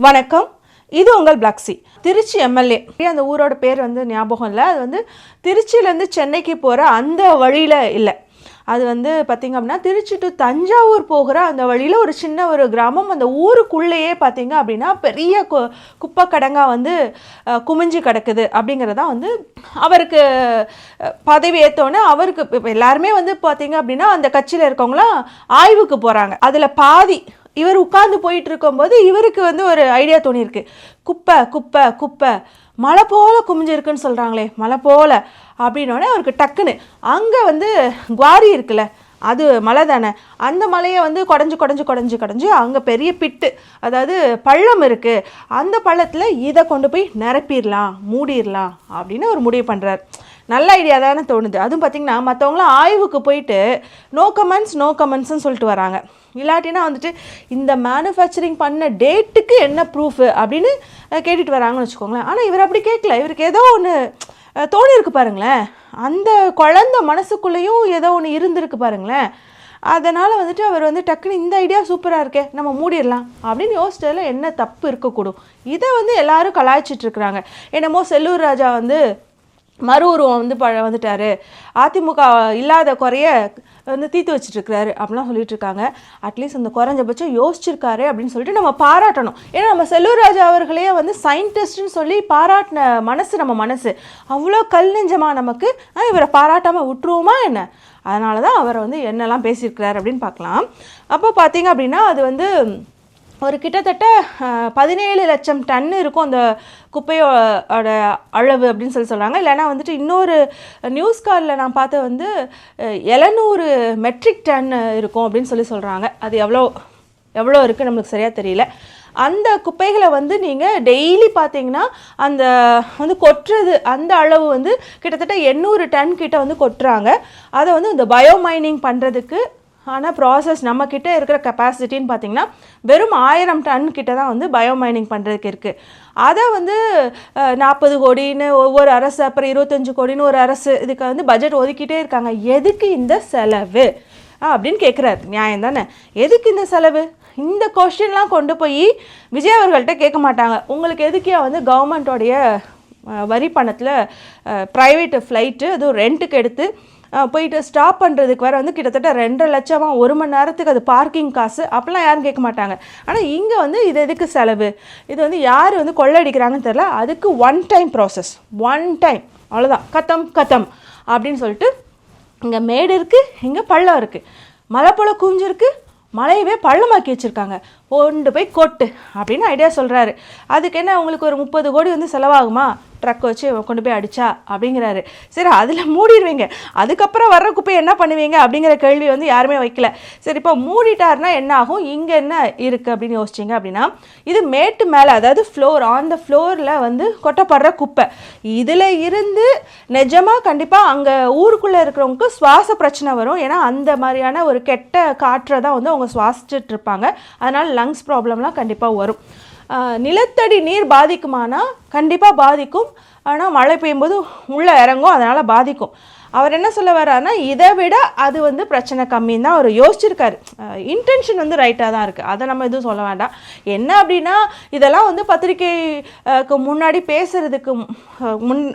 வணக்கம். இது உங்கள் பிளாக்ஸி. திருச்சி எம்எல்ஏ, அந்த ஊரோட பேர் வந்து ஞாபகம் இல்லை. அது வந்து திருச்சியிலேருந்து சென்னைக்கு போகிற அந்த வழியில் இல்லை. அது வந்து பார்த்திங்க அப்படின்னா திருச்சி டு தஞ்சாவூர் போகிற அந்த வழியில் ஒரு சின்ன ஒரு கிராமம். அந்த ஊருக்குள்ளேயே பார்த்திங்க அப்படின்னா பெரிய குப்பை கடங்காக வந்து குமிஞ்சு கிடக்குது. அப்படிங்கிறதான் வந்து அவருக்கு பதவி ஏற்றோன்னே அவருக்கு இப்போ எல்லாருமே வந்து பார்த்திங்க அப்படின்னா அந்த கட்சியில் இருக்கவங்களாம் ஆய்வுக்கு போகிறாங்க. அதில் பாதி இவர் உட்கார்ந்து போயிட்டு இருக்கும்போது இவருக்கு வந்து ஒரு ஐடியா தோணியிருக்கு. குப்பை குப்பை குப்பை மழை போல் குமிஞ்சிருக்குன்னு சொல்கிறாங்களே, மழை போல் அப்படின்னோடனே அவருக்கு டக்குன்னு அங்கே வந்து குவாரி இருக்குல்ல, அது மலை தானே, அந்த மலையை வந்து குடஞ்சி அங்கே பெரிய பிட்டு, அதாவது பள்ளம் இருக்குது, அந்த பள்ளத்தில் இதை கொண்டு போய் நிரப்பிடலாம், மூடிடலாம் அப்படின்னு ஒரு முடிவு பண்ணுறார். நல்ல ஐடியா தானே தோணுது. அதுவும் பார்த்திங்கன்னா மற்றவங்களாம் ஆய்வுக்கு போயிட்டு நோ கமெண்ட்ஸ்ன்னு சொல்லிட்டு வராங்க. இல்லாட்டினா வந்துட்டு இந்த மேனுஃபேக்சரிங் பண்ண டேட்டுக்கு என்ன ப்ரூஃபு அப்படின்னு கேட்டுட்டு வராங்கன்னு வச்சுக்கோங்களேன். ஆனால் இவர் அப்படி கேட்கல. இவருக்கு ஏதோ ஒன்று தோணியிருக்கு பாருங்களேன், அந்த குழந்த மனசுக்குள்ளேயும் ஏதோ ஒன்று இருந்திருக்கு பாருங்களேன். அதனால் வந்துட்டு அவர் வந்து டக்குன்னு இந்த ஐடியா சூப்பராக இருக்கே, நம்ம மூடிடலாம் அப்படின்னு யோசிச்சதில் என்ன தப்பு இருக்கக்கூடும். இதை வந்து எல்லாரும் கலாய்ச்சிட்ருக்குறாங்க. என்னமோ செல்லூர் ராஜா வந்து மறு உருவம் வந்து வந்துட்டார், அதிமுக இல்லாத குறைய வந்து தீர்த்து வச்சுட்ருக்கிறாரு அப்படிலாம் சொல்லிட்டு இருக்காங்க. அட்லீஸ்ட் அந்த குறைஞ்சபட்சம் யோசிச்சிருக்காரு அப்படின்னு சொல்லிட்டு நம்ம பாராட்டணும். ஏன்னா நம்ம செல்லூர் ராஜா அவர்களே வந்து சயின்டிஸ்ட்னு சொல்லி பாராட்டின மனசு நம்ம மனசு அவ்வளோ கல் நெஞ்சமாக நமக்கு இவரை பாராட்டாமல் விட்டுருவோமா என்ன? அதனால தான் அவரை வந்து என்னெல்லாம் பேசியிருக்கிறார் அப்படின்னு பார்க்கலாம். அப்போ பார்த்தீங்க அப்படின்னா அது வந்து ஒரு கிட்டத்தட்ட 17 லட்சம் டன் இருக்கும் அந்த குப்பையோட அளவு அப்படின்னு சொல்கிறாங்க. இல்லைனா வந்துட்டு இன்னொரு நியூஸ் காலில் நான் பார்த்த வந்து 700 மெட்ரிக் டன் இருக்கும் அப்படின்னு சொல்கிறாங்க. அது எவ்வளோ இருக்குது நம்மளுக்கு சரியாக தெரியல. அந்த குப்பைகளை வந்து நீங்கள் டெய்லி பார்த்தீங்கன்னா அந்த வந்து கொட்டுறது அந்த அளவு வந்து கிட்டத்தட்ட 800 டன் கிட்ட வந்து கொட்டுறாங்க. அதை வந்து இந்த பயோமைனிங் பண்ணுறதுக்கு ஆனால் ப்ராசஸ் நம்மக்கிட்ட இருக்கிற கெப்பாசிட்டின்னு பார்த்திங்கன்னா வெறும் 1000 டன் கிட்ட தான் வந்து பயோமைனிங் பண்ணுறதுக்கு இருக்குது. அதை வந்து 40 கோடின்னு ஒவ்வொரு அரசு, அப்புறம் 25 கோடின்னு ஒரு அரசு இதுக்கு வந்து பட்ஜெட் ஒதுக்கிட்டே இருக்காங்க. எதுக்கு இந்த செலவு அப்படின்னு கேட்குறாரு. நியாயம் தானே? எதுக்கு இந்த செலவு? இந்த கொஸ்டின்லாம் கொண்டு போய் விஜய் அவர்கள்ட்ட கேட்க மாட்டாங்க. உங்களுக்கு எதுக்கே வந்து கவர்மெண்ட்டோடைய வரி பணத்தில் ப்ரைவேட்டு ஃப்ளைட்டு அதுவும் ரெண்ட்டுக்கு எடுத்து போயிட்டு ஸ்டாப் பண்ணுறதுக்கு வேறு வந்து கிட்டத்தட்ட 2.5 லட்சமா 1 மணி நேரத்துக்கு அது பார்க்கிங் காசு அப்படிலாம் யாரும் கேட்க மாட்டாங்க. ஆனால் இங்கே வந்து இது எதுக்கு செலவு, இது வந்து யார் வந்து கொள்ளடிக்கிறாங்கன்னு தெரில. அதுக்கு ஒன் டைம் அவ்வளோதான், கத்தம் அப்படின்னு சொல்லிட்டு இங்கே மேடு இருக்குது, இங்கே பள்ளம் இருக்குது, மலை போல் குஞ்சிருக்கு, மலையவே பள்ளமாக்கி வச்சுருக்காங்க, கொண்டு போய் கொட்டு அப்படின்னு ஐடியா சொல்கிறாரு. அதுக்கு என்ன உங்களுக்கு ஒரு 30 கோடி வந்து செலவாகுமா ட்ரக் வச்சு கொண்டு போய் அடித்தா அப்படிங்கிறாரு. சரி, அதில் மூடிடுவீங்க, அதுக்கப்புறம் வர்ற குப்பையை என்ன பண்ணுவீங்க அப்படிங்கிற கேள்வி வந்து யாருமே வைக்கல. சரி, இப்போ மூடிட்டாருன்னா என்ன ஆகும், இங்கே என்ன இருக்குது அப்படின்னு யோசிச்சிங்க அப்படின்னா இது மேட்டு மேலே, அதாவது ஃப்ளோர், அந்த ஃப்ளோரில் வந்து கொட்டப்படுற குப்பை. இதில் இருந்து நிஜமாக கண்டிப்பாக அங்கே ஊருக்குள்ளே இருக்கிறவங்களுக்கு சுவாச பிரச்சனை வரும். ஏன்னா அந்த மாதிரியான ஒரு கெட்ட காற்றை தான் வந்து அவங்க சுவாசிச்சுட்டு இருப்பாங்க. அதனால் லங்ஸ் ப்ராப்ளம்லாம் கண்டிப்பாக வரும். நிலத்தடி நீர் பாதிக்குமானா கண்டிப்பாக பாதிக்கும். ஆனால் மழை பெய்யும்போது உள்ளே இறங்கும், அதனால் பாதிக்கும். அவர் என்ன சொல்ல வர்றாருன்னா இதை விட அது வந்து பிரச்சனை கம்மின்னு தான் அவர் யோசிச்சிருக்காரு. இன்டென்ஷன் வந்து ரைட்டாக தான் இருக்குது, அதை நம்ம எதுவும் சொல்ல வேண்டாம். என்ன அப்படின்னா இதெல்லாம் வந்து பத்திரிகைக்கு முன்னாடி பேசுகிறதுக்கு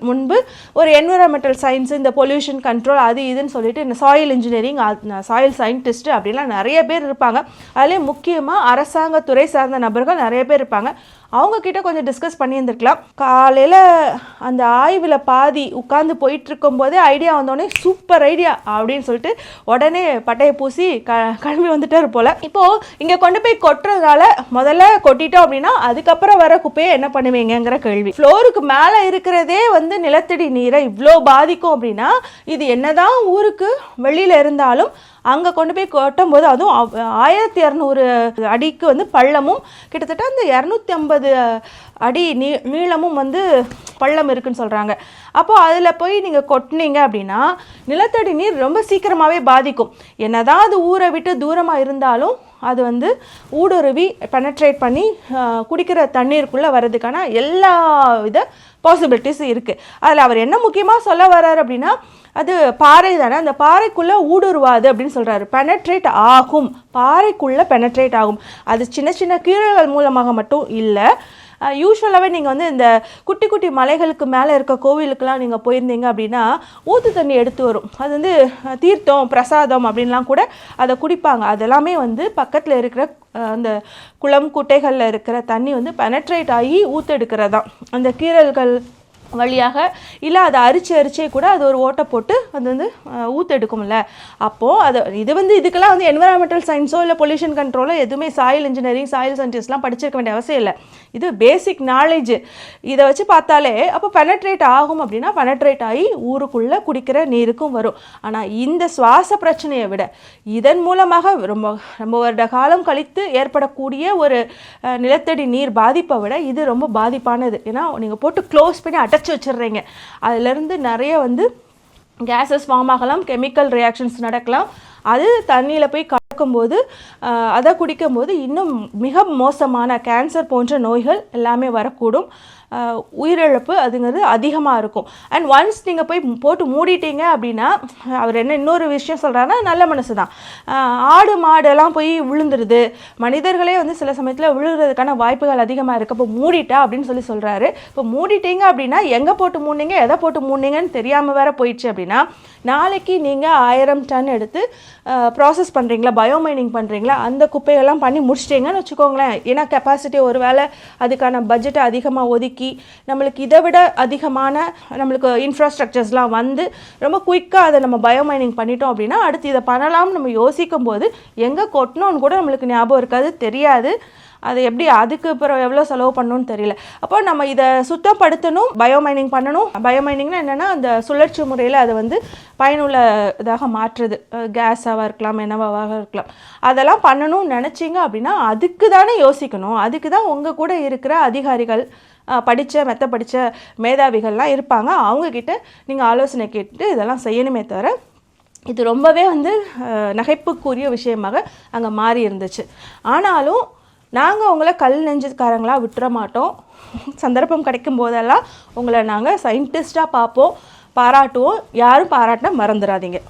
முன்பு ஒரு என்விரான்மெண்டல் சயின்ஸ், இந்த பொல்யூஷன் கண்ட்ரோல், அது இதுன்னு சொல்லிட்டு இந்த சாயில் இன்ஜினியரிங், சாயில் சயின்டிஸ்ட்டு அப்படிலாம் நிறைய பேர் இருப்பாங்க. அதிலே முக்கியமாக அரசாங்கத்துறை சார்ந்த நபர்கள் நிறைய பேர் இருப்பாங்க. அவங்கக்கிட்ட கொஞ்சம் டிஸ்கஸ் பண்ணியிருந்துருக்கலாம். காலையில் அந்த ஆய்வில் பாதி உட்காந்து போயிட்டுருக்கும் போதே ஐடியா வந்தோடனே சூப்பர் ஐடியா அப்படின்னு சொல்லிட்டு உடனே பட்டையை பூசி கிளம்பி வந்துட்டார் போல். இப்போது இங்கே கொண்டு போய் கொட்டுறதால முதல்ல கொட்டிட்டோம் அப்படின்னா அதுக்கப்புறம் வர குப்பையை என்ன பண்ணுவீங்கிற கேள்வி. ஃப்ளோருக்கு மேலே இருக்கிறதே வந்து நிலத்தடி நீரை இவ்வளோ பாதிக்கும் அப்படின்னா இது என்னதான் ஊருக்கு வெளியில் இருந்தாலும் அங்கே கொண்டு போய் கொட்டும் போது, அதுவும் 1200 அடிக்கு வந்து பள்ளமும் கிட்டத்தட்ட அந்த 250 அடி நீளமும் வந்து பள்ளம் இருக்குன்னு சொல்கிறாங்க. அப்போது அதில் போய் நீங்கள் கொட்டினீங்க அப்படின்னா நிலத்தடி நீர் ரொம்ப சீக்கிரமாகவே பாதிக்கும். என்னதான் அது ஊரை விட்டு தூரமாக இருந்தாலும் அது வந்து ஊடுருவி பெனட்ரேட் பண்ணி குடிக்கிற தண்ணீருக்குள்ளே வர்றதுக்கான எல்லா வித பாசிபிலிட்டிஸ் இருக்குது. அதில் அவர் என்ன முக்கியமாக சொல்ல வர்றாரு அப்படின்னா, அது பாறை தானே, அந்த பாறைக்குள்ளே ஊடுருவாது அப்படின்னு சொல்கிறாரு. பெனட்ரேட் ஆகும், பாறைக்குள்ளே பெனட்ரேட் ஆகும். அது சின்ன சின்ன கீறல்கள் மூலமாக மட்டும் இல்லை. யூஸ்வலாகவே நீங்கள் வந்து இந்த குட்டி குட்டி மலைகளுக்கு மேலே இருக்க கோவிலுக்கெலாம் நீங்கள் போயிருந்தீங்க அப்படின்னா ஊற்று தண்ணி எடுத்து வரும். அது வந்து தீர்த்தம் பிரசாதம் அப்படின்லாம் கூட அதை குடிப்பாங்க. அதெல்லாமே வந்து பக்கத்தில் இருக்கிற அந்த குளம் குட்டைகளில் இருக்கிற தண்ணி வந்து பெனட்ரேட் ஆகி ஊற்றெடுக்கிறது தான். அந்த கீறல்கள் வழியாக இல்லை அதை அரிச்சே கூட அது ஒரு ஓட்டை போட்டு அது வந்து ஊற்றெடுக்கும்ல. அப்போது அது இது வந்து இதுக்கெல்லாம் வந்து என்விரான்மெண்டல் சயின்ஸோ இல்லை பொல்யூஷன் கண்ட்ரோலோ எதுவுமே சாயில் இன்ஜினியரிங் சாயில் சயின்டிஸ்ட்லாம் படிச்சிருக்க வேண்டிய அவசியம் இல்லை. இது பேசிக் நாலேஜ். இதை வச்சு பார்த்தாலே அப்போ பெனட்ரேட் ஆகும் அப்படின்னா பெனட்ரேட் ஆகி ஊருக்குள்ளே குடிக்கிற நீருக்கும் வரும். ஆனால் இந்த சுவாச பிரச்சனையை விட இதன் மூலமாக ரொம்ப ரொம்ப வருட காலம் கழித்து ஏற்படக்கூடிய ஒரு நிலத்தடி நீர் பாதிப்பை விட இது ரொம்ப பாதிப்பானது. ஏன்னா நீங்கள் போட்டு க்ளோஸ் பண்ணி அடைச்சி வச்சிடுறீங்க. அதிலிருந்து நிறைய வந்து கேஸஸ் ஃபார்ம் ஆகலாம், கெமிக்கல் ரியாக்ஷன்ஸ் நடக்கலாம். அது தண்ணியில் போய் கலக்கும்போது அதை குடிக்கும்போது இன்னும் மிக மோசமான கேன்சர் போன்ற நோய்கள் எல்லாமே வரக்கூடும். உயிரிழப்பு அதுங்கிறது அதிகமாக இருக்கும். அண்ட் ஒன்ஸ் நீங்கள் போய் போட்டு மூடிட்டீங்க அப்படின்னா அவர் என்ன இன்னொரு விஷயம் சொல்கிறாருன்னா, நல்ல மனசு தான், ஆடு மாடெல்லாம் போய் விழுந்துருது, மனிதர்களே வந்து சில சமயத்தில் விழுகிறதுக்கான வாய்ப்புகள் அதிகமாக இருக்குது, இப்போ மூடிட்டா அப்படின்னு சொல்கிறாரு. இப்போ மூடிட்டீங்க அப்படின்னா எங்கே போட்டு மூடினீங்க எதை போட்டு மூடினீங்கன்னு தெரியாமல் வேற போயிடுச்சு அப்படின்னா நாளைக்கு நீங்கள் 1000 டன் எடுத்து ப்ராசஸ் பண்ணுறீங்களா, பயோமைனிங் பண்ணுறீங்களா, அந்த குப்பையெல்லாம் பண்ணி முடிச்சிட்டிங்கன்னு வச்சுக்கோங்களேன். ஏன்னா கெப்பாசிட்டி ஒரு வேளை அதுக்கான பட்ஜெட்டை அதிகமாக ஒதுக்கி நம்மளுக்கு இதை விட அதிகமான நம்மளுக்கு இன்ஃப்ராஸ்ட்ரக்சர்ஸ்லாம் வந்து ரொம்ப குயிக்காக அதை நம்ம பயோமைனிங் பண்ணிட்டோம் அப்படின்னா அடுத்து இதை பண்ணலாம்னு நம்ம யோசிக்கும் போது எங்கே கொட்டணும்னு கூட நம்மளுக்கு ஞாபகம் இருக்காது, தெரியாது. அது எப்படி அதுக்கு அப்புறம் எவ்வளோ செலவு பண்ணணும்னு தெரியல. அப்போ நம்ம இதை சுத்தப்படுத்தணும், பயோமைனிங் பண்ணணும். பயோமைனிங்னா என்னென்னா அந்த சுழற்சி முறையில் அதை வந்து பயனுள்ள இதாக மாற்றுறது, கேஸாக இருக்கலாம், என்னவாக இருக்கலாம், அதெல்லாம் பண்ணணும்னு நினச்சிங்க அப்படின்னா அதுக்கு தானே யோசிக்கணும். அதுக்கு தான் உங்கள் கூட இருக்கிற அதிகாரிகள், மெத்த படித்த மேதாவிகள்லாம் இருப்பாங்க. அவங்கக்கிட்ட நீங்கள் ஆலோசனை கேட்டு இதெல்லாம் செய்யணுமே தவிர இது ரொம்பவே வந்து நகைப்புக்குரிய விஷயமாக அங்கே மாறி இருந்துச்சு. ஆனாலும் நாங்கள் உங்களை கல் நெஞ்சுக்காரங்களாக விட்டுற மாட்டோம். சந்தர்ப்பம் கிடைக்கும் போதெல்லாம் உங்களை நாங்கள் சயின்டிஸ்டாக பார்ப்போம், பாராட்டுவோம். யாரும் பாராட்டினா மறந்துடாதீங்க.